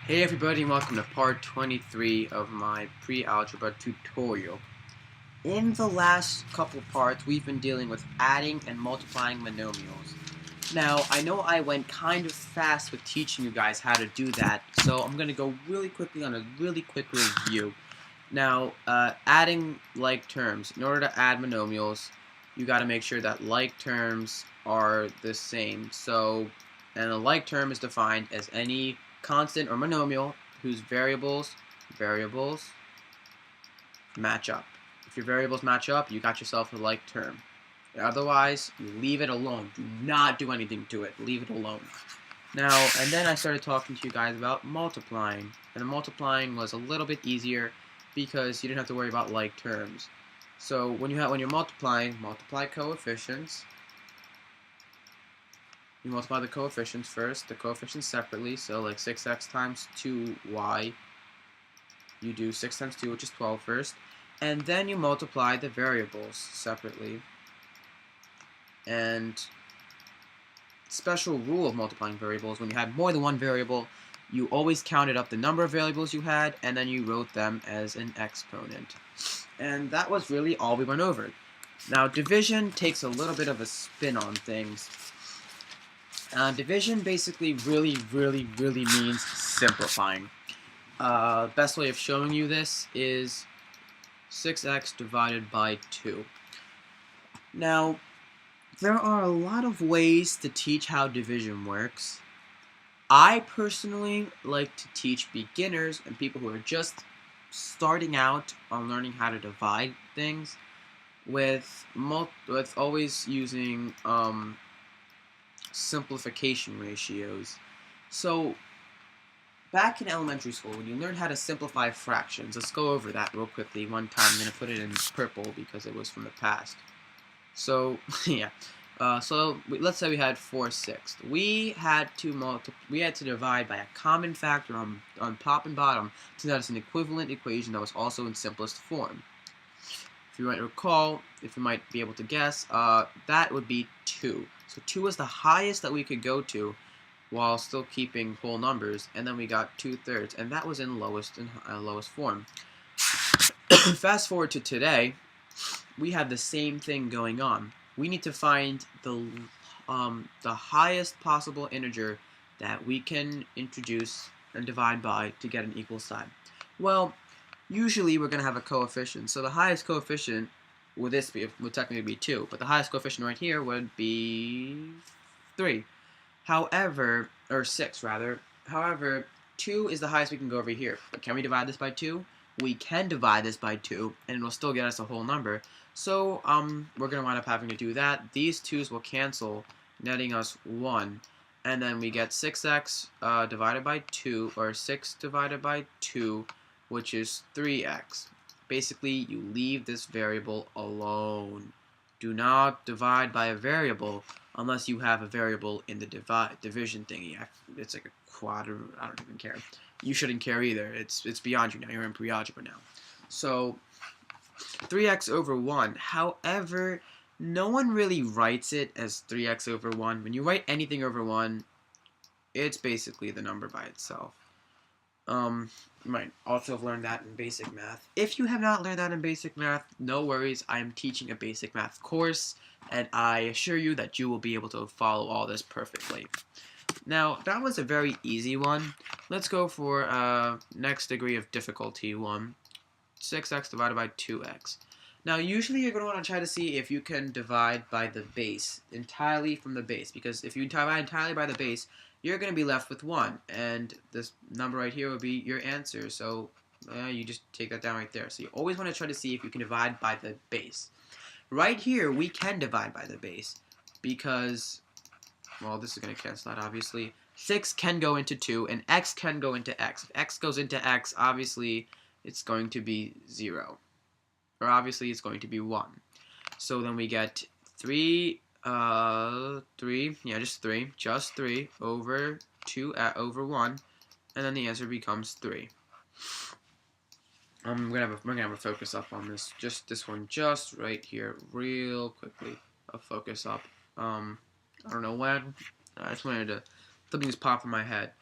Hey everybody and welcome to part 23 of my pre-algebra tutorial. In the last couple parts we've been dealing with adding and multiplying monomials. Now I know I went kind of fast with teaching you guys how to do that, so I'm going to go really quickly on a really quick review. Now adding like terms. In order to add monomials you got to make sure that like terms are the same. And a like term is defined as any constant or monomial whose variables match up. If your variables match up, you got yourself a like term. Otherwise, you leave it alone. Do not do anything to it. Leave it alone. Now, and then I started talking to you guys about multiplying. And multiplying was a little bit easier because you didn't have to worry about like terms. So when you're multiplying, multiply coefficients. You multiply the coefficients first, the coefficients separately, so like 6x times 2y, you do 6 times 2, which is 12 first, and then you multiply the variables separately. And special rule of multiplying variables, when you had more than one variable, you always counted up the number of variables you had, and then you wrote them as an exponent. And that was really all we went over. Now division takes a little bit of a spin on things. Division basically really means simplifying. Best way of showing you this is 6x divided by 2. Now, there are a lot of ways to teach how division works. I personally like to teach beginners and people who are just starting out on learning how to divide things with always using simplification ratios. So back in elementary school, when you learn how to simplify fractions, let's go over that real quickly one time. I'm going to put it in purple because it was from the past. So yeah, let's say we had 4/6. We had to divide by a common factor on top and bottom to notice an equivalent equation that was also in simplest form. If you might recall, if you might be able to guess, that would be 2. So 2 is the highest that we could go to while still keeping whole numbers, and then we got 2/3, and that was in lowest form. Fast forward to today, we have the same thing going on. We need to find the highest possible integer that we can introduce and divide by to get an equal sign. Well, usually we're going to have a coefficient, so the highest coefficient would technically be 2, but the highest coefficient right here would be 3. However, or 6 rather. However, 2 is the highest we can go over here. But can we divide this by 2? We can divide this by 2, and it'll still get us a whole number. So we're going to wind up having to do that. These 2's will cancel, netting us 1. And then we get 6x divided by 2, or 6 divided by 2, which is 3x. Basically, you leave this variable alone. Do not divide by a variable unless you have a variable in the division thingy. It's like a quad, or I don't even care. You shouldn't care either. It's beyond you now. You're in pre-algebra now. So 3x over 1. However, no one really writes it as 3x over 1. When you write anything over 1, it's basically the number by itself. You might also have learned that in basic math. If you have not learned that in basic math, no worries. I am teaching a basic math course, and I assure you that you will be able to follow all this perfectly. Now, that was a very easy one. Let's go for next degree of difficulty one. 6x divided by 2x. Now, usually you're going to want to try to see if you can divide by the base, entirely from the base, because if you divide entirely by the base, you're going to be left with 1, and this number right here would be your answer, so you just take that down right there. So you always want to try to see if you can divide by the base. Right here, we can divide by the base, because, well, this is going to cancel out, obviously. 6 can go into 2, and x can go into x. If x goes into x, obviously, it's going to be 0. Or obviously, it's going to be 1. So then we get 3 just 3 over 2 over 1, and then the answer becomes 3. We're gonna have a focus up on this, just this one, just right here, real quickly. A focus up. I don't know when. I just wanted to, something just popped in my head.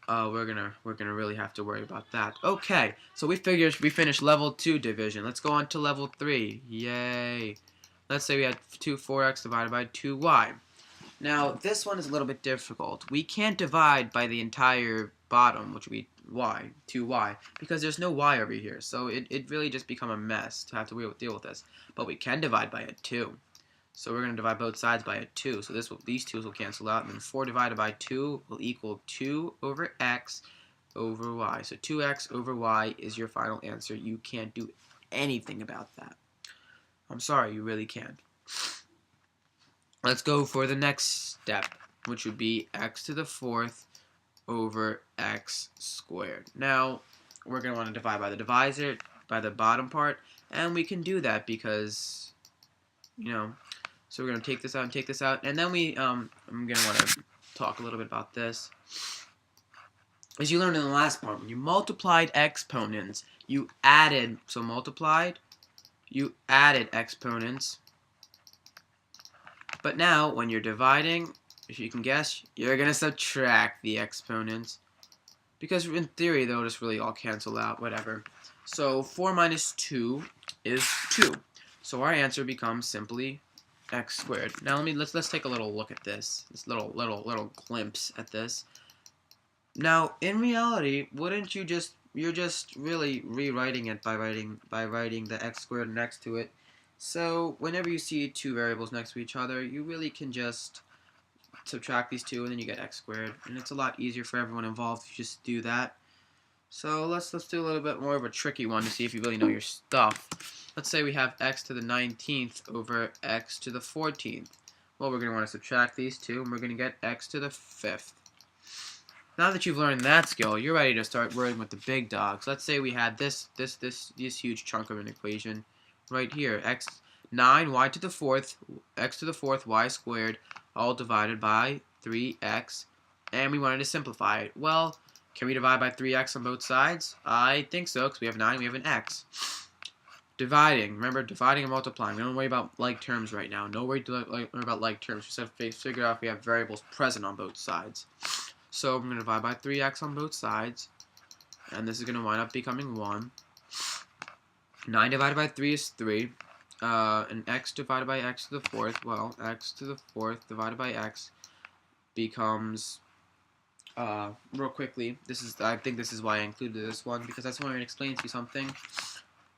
we're gonna really have to worry about that. Okay, so we finished level 2 division. Let's go on to level 3. Yay! Let's say we had 4x divided by 2y. Now this one is a little bit difficult. We can't divide by the entire bottom, which would be y, 2y, because there's no y over here. So it really just become a mess to have to deal with this. But we can divide by a 2. So we're going to divide both sides by a 2. So these 2's will cancel out. And then 4 divided by 2 will equal 2 over x over y. So 2x over y is your final answer. You can't do anything about that. I'm sorry, you really can't. Let's go for the next step, which would be x to the 4th over x squared. Now, we're going to want to divide by the divisor, by the bottom part, and we can do that because, you know, so we're going to take this out and take this out, and then I'm going to want to talk a little bit about this. As you learned in the last part, when you multiplied exponents, you added, so multiplied, you added exponents, but now, when you're dividing, if you can guess, you're going to subtract the exponents, because in theory, they'll just really all cancel out, whatever. So 4 minus 2 is 2. So our answer becomes simply x squared. Now let's take a little look at this little glimpse at this. Now in reality, wouldn't you're just really rewriting it by writing the x squared next to it. So whenever you see two variables next to each other, you really can just subtract these two and then you get x squared, and it's a lot easier for everyone involved if you just do that. So let's do a little bit more of a tricky one to see if you really know your stuff. Let's say we have x to the 19th over x to the 14th. Well, we're going to want to subtract these two, and we're going to get x to the 5th. Now that you've learned that skill, you're ready to start working with the big dogs. Let's say we had this huge chunk of an equation right here. 9 y to the 4th, x to the 4th, y squared, all divided by 3x, and we wanted to simplify it. Well, can we divide by 3x on both sides? I think so, because we have 9, we have an x. Dividing. Remember, dividing and multiplying. We don't worry about like terms right now. No worry about like terms. We just have to figure out if we have variables present on both sides. So I'm going to divide by 3x on both sides, and this is going to wind up becoming 1. 9 divided by 3 is 3. And x divided by x to the 4th, well, x to the 4th divided by x becomes, real quickly, I think this is why I included this one, because that's when I'm going to explain to you something.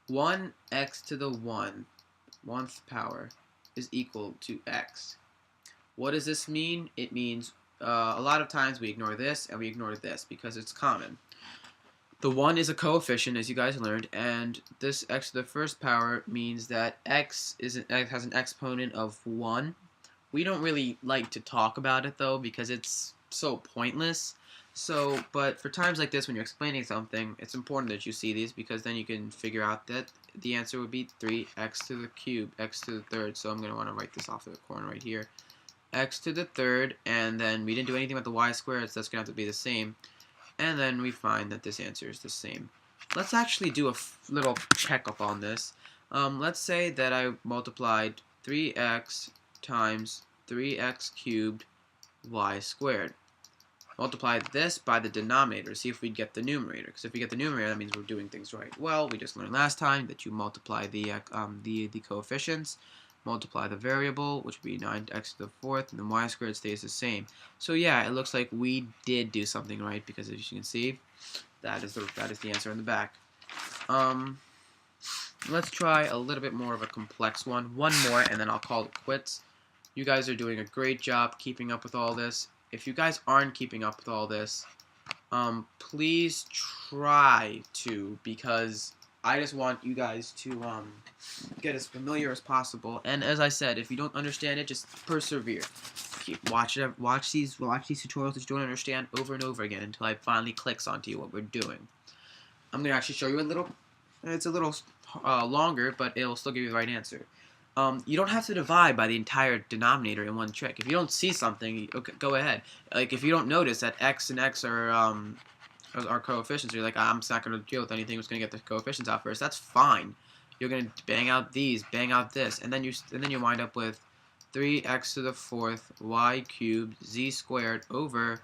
1x to the 1th power is equal to x. What does this mean? It means a lot of times we ignore this and we ignore this because it's common. The 1 is a coefficient, as you guys learned, and this x to the 1st power means that x has an exponent of 1. We don't really like to talk about it, though, because it's so pointless. But for times like this, when you're explaining something, it's important that you see these, because then you can figure out that the answer would be 3x to the cube, x to the 3rd. So I'm going to want to write this off in the corner right here. X to the 3rd, and then we didn't do anything about the y squared, so that's going to have to be the same. And then we find that this answer is the same. Let's actually do a little checkup on this. Let's say that I multiplied 3x times 3x cubed y squared. Multiply this by the denominator, see if we get the numerator. Because if we get the numerator, that means we're doing things right. Well, we just learned last time that you multiply the coefficients, multiply the variable, which would be 9x to the 4th, and then y squared stays the same. So yeah, it looks like we did do something right, because as you can see, that is the answer in the back. Let's try a little bit more of a complex one. One more, and then I'll call it quits. You guys are doing a great job keeping up with all this. If you guys aren't keeping up with all this, please try to, because I just want you guys to get as familiar as possible. And as I said, if you don't understand it, just persevere. Watch these tutorials that you don't understand over and over again until it finally clicks onto you what we're doing. I'm gonna actually show you a little. It's a little longer, but it'll still give you the right answer. You don't have to divide by the entire denominator in one trick. If you don't see something, okay, go ahead. Like if you don't notice that x and x are coefficients, you're like, I'm just not going to deal with anything, I'm just going to get the coefficients out first. That's fine. You're going to bang out these, bang out this, and then you wind up with 3x to the 4th y cubed z squared over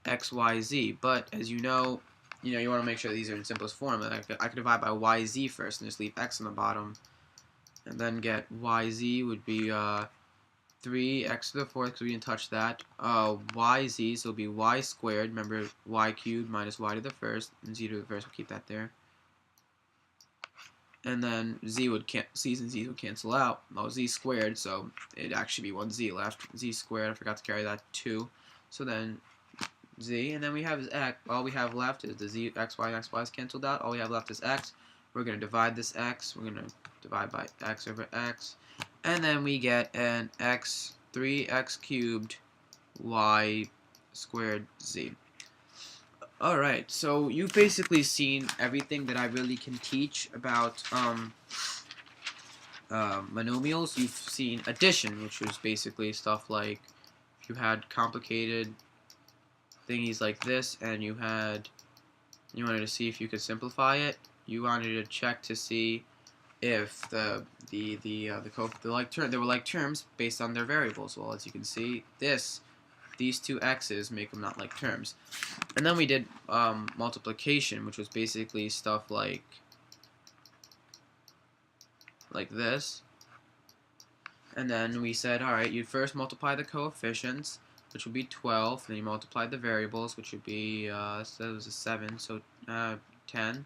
x, y, z. But as you know, you want to make sure these are in simplest form. And I could divide by yz first and just leave x on the bottom. And then get yz would be 3x to the fourth because we didn't touch that. Yz, so it'll be y squared. Remember, y cubed minus y to the first. And z to the first, we'll keep that there. And then c's and z's would cancel out. Well, z squared, so it'd actually be 1z left. Z squared, I forgot to carry that 2. So then z, and then we have x. All we have left is the z, x, y is canceled out. All we have left is x. We're going to divide this x. We're going to divide by x over x. And then we get an x, 3x cubed, y squared, z. Alright, so you've basically seen everything that I really can teach about monomials. You've seen addition, which was basically stuff like if you had complicated thingies like this and you wanted to see if you could simplify it. You wanted to check to see if there were like terms based on their variables. Well, as you can see, these two x's make them not like terms. And then we did multiplication, which was basically stuff like this. And then we said, alright, you first multiply the coefficients, which would be 12. Then you multiply the variables, which would be, so it was a 7, so 10.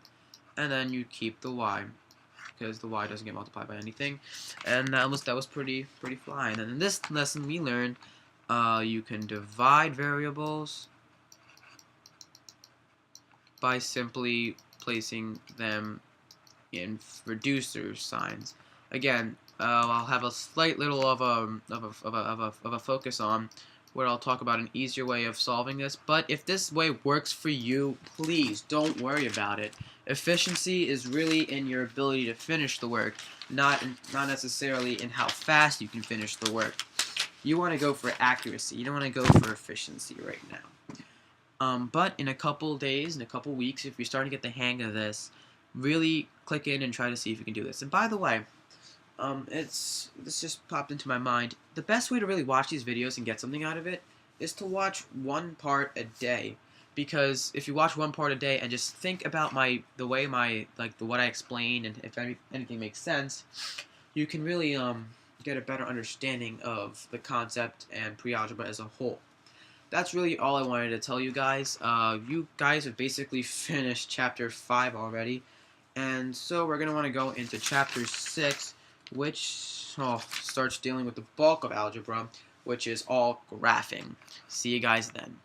And then you keep the y, because the y doesn't get multiplied by anything. And that was pretty fine. And in this lesson we learned you can divide variables by simply placing them in reducer signs. Again, I'll have a slight little of a focus on where I'll talk about an easier way of solving this. But if this way works for you, please don't worry about it. Efficiency is really in your ability to finish the work, not necessarily in how fast you can finish the work. You want to go for accuracy. You don't want to go for efficiency right now. But in a couple days, in a couple weeks, if you're starting to get the hang of this, really click in and try to see if you can do this. And by the way, this just popped into my mind. The best way to really watch these videos and get something out of it is to watch one part a day. Because if you watch one part a day and just think about what I explained and if anything makes sense, you can really get a better understanding of the concept and pre-algebra as a whole. That's really all I wanted to tell you guys. You guys have basically finished chapter 5 already, and so we're going to want to go into chapter 6, which starts dealing with the bulk of algebra, which is all graphing. See you guys then.